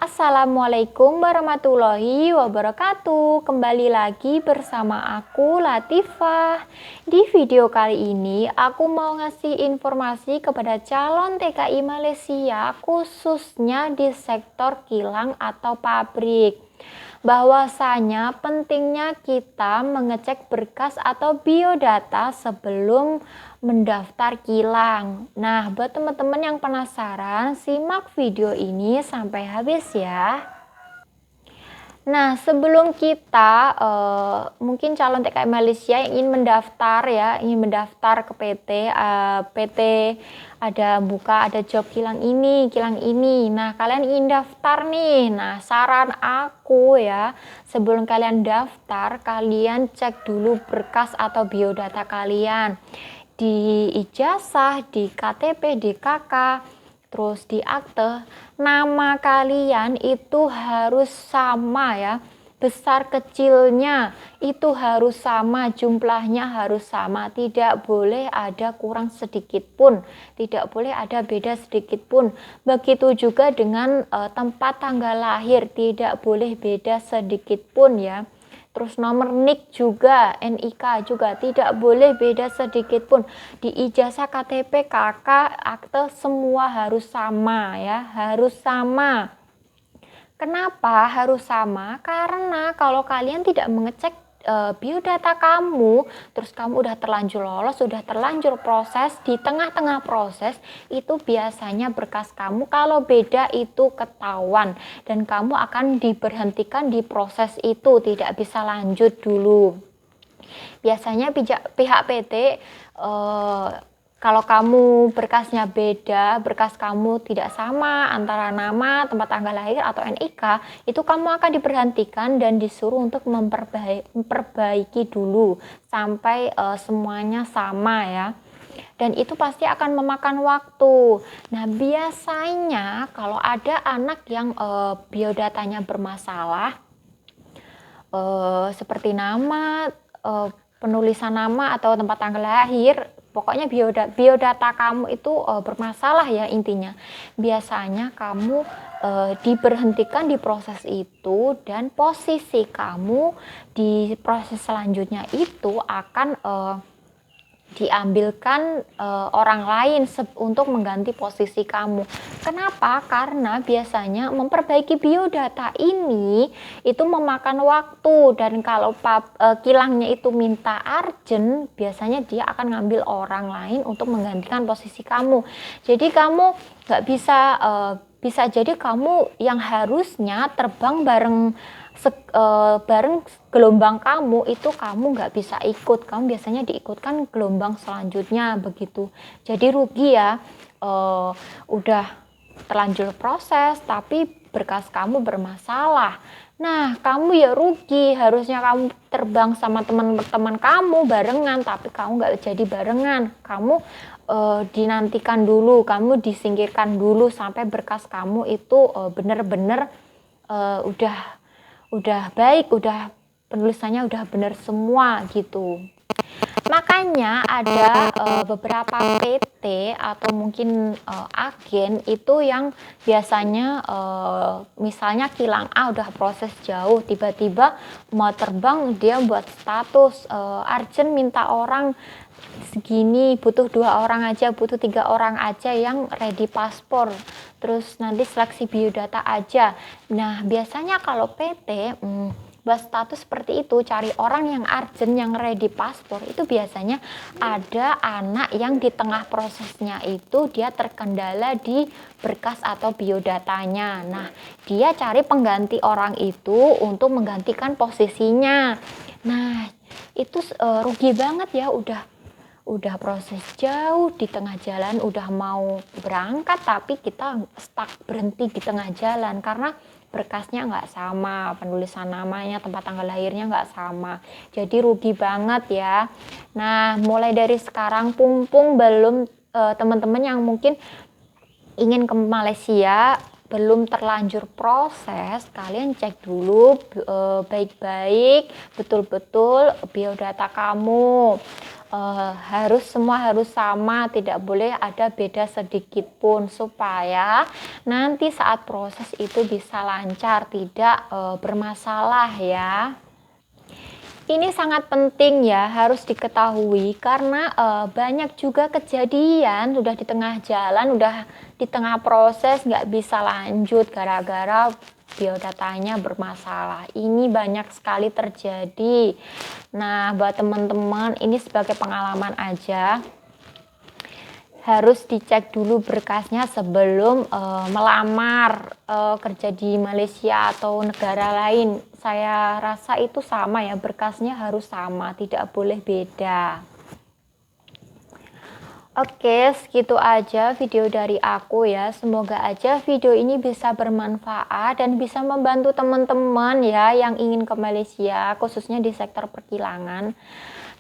Assalamualaikum warahmatullahi wabarakatuh. Kembali lagi bersama aku Latifah. Di video kali ini aku mau ngasih informasi kepada calon TKI Malaysia, khususnya di sektor kilang atau pabrik, bahwasanya pentingnya kita mengecek berkas atau biodata sebelum mendaftar kilang. Nah, buat teman-teman yang penasaran, simak video ini sampai habis ya. Nah, sebelum kita mungkin calon TKI Malaysia yang ingin mendaftar ya, ingin mendaftar ke PT ada buka ada job kilang ini, kilang ini. Nah, kalian ingin daftar nih. Nah, saran aku ya, sebelum kalian daftar, kalian cek dulu berkas atau biodata kalian di ijazah, di KTP, di KK, terus di akte. Nama kalian itu harus sama ya, besar kecilnya itu harus sama, jumlahnya harus sama, tidak boleh ada kurang sedikit pun, tidak boleh ada beda sedikit pun. Begitu juga dengan tempat tanggal lahir, tidak boleh beda sedikit pun ya. Terus nomor NIK juga, NIK juga tidak boleh beda sedikit pun. Di ijazah, KTP, KK, akte semua harus sama ya, harus sama. Kenapa harus sama? Karena kalau kalian tidak mengecek biodata kamu, terus kamu udah terlanjur lolos, udah terlanjur proses, di tengah-tengah proses itu biasanya berkas kamu kalau beda itu ketahuan dan kamu akan diberhentikan di proses itu, tidak bisa lanjut dulu. Biasanya pihak PT kalau kamu berkasnya beda, berkas kamu tidak sama antara nama, tempat tanggal lahir atau NIK, itu kamu akan diberhentikan dan disuruh untuk memperbaiki dulu sampai semuanya sama ya. Dan itu pasti akan memakan waktu. Nah, biasanya kalau ada anak yang biodatanya bermasalah, seperti nama, penulisan nama atau tempat tanggal lahir, pokoknya biodata kamu itu bermasalah ya intinya. Biasanya kamu diberhentikan di proses itu dan posisi kamu di proses selanjutnya itu akan diambilkan orang lain untuk mengganti posisi kamu. Kenapa? Karena biasanya memperbaiki biodata ini itu memakan waktu, dan kalau kilangnya itu minta urgent, biasanya dia akan ngambil orang lain untuk menggantikan posisi kamu. Jadi kamu nggak bisa jadi kamu yang harusnya terbang bareng gelombang kamu itu kamu nggak bisa ikut, kamu biasanya diikutkan gelombang selanjutnya begitu. Jadi rugi ya, udah terlanjur proses tapi berkas kamu bermasalah. Nah, kamu ya rugi, harusnya kamu terbang sama teman-teman kamu barengan tapi kamu nggak jadi barengan, kamu dinantikan dulu, kamu disingkirkan dulu sampai berkas kamu itu bener-bener udah baik, udah penulisannya udah benar semua gitu. Makanya ada beberapa PT atau mungkin agen itu yang biasanya misalnya kilang A udah proses jauh, tiba-tiba mau terbang dia buat status urgent, minta orang segini, butuh 2 orang aja, butuh 3 orang aja yang ready paspor, terus nanti seleksi biodata aja. Nah, biasanya kalau PT buat status seperti itu, cari orang yang urgent, yang ready paspor, itu biasanya ada anak yang di tengah prosesnya itu dia terkendala di berkas atau biodatanya. Nah, dia cari pengganti orang itu untuk menggantikan posisinya. Nah, itu rugi banget ya, udah proses jauh, di tengah jalan udah mau berangkat tapi kita stuck, berhenti di tengah jalan karena berkasnya nggak sama, penulisan namanya, tempat tanggal lahirnya nggak sama. Jadi rugi banget ya. Nah, mulai dari sekarang mumpung belum teman-teman yang mungkin ingin ke Malaysia belum terlanjur proses, kalian cek dulu baik-baik, betul-betul biodata kamu. semua harus sama, tidak boleh ada beda sedikit pun, supaya nanti saat proses itu bisa lancar, tidak bermasalah ya. Ini sangat penting ya, harus diketahui karena banyak juga kejadian udah di tengah jalan, udah di tengah proses nggak bisa lanjut gara-gara biodatanya bermasalah. Ini banyak sekali terjadi. Nah, buat teman-teman ini sebagai pengalaman aja, harus dicek dulu berkasnya sebelum melamar kerja di Malaysia atau negara lain. Saya rasa itu sama ya, berkasnya harus sama, tidak boleh beda. Oke, segitu aja video dari aku ya. Semoga aja video ini bisa bermanfaat dan bisa membantu teman-teman ya yang ingin ke Malaysia, khususnya di sektor perkilangan.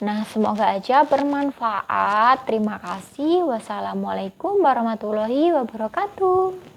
Nah, semoga aja bermanfaat. Terima kasih. Wassalamualaikum warahmatullahi wabarakatuh.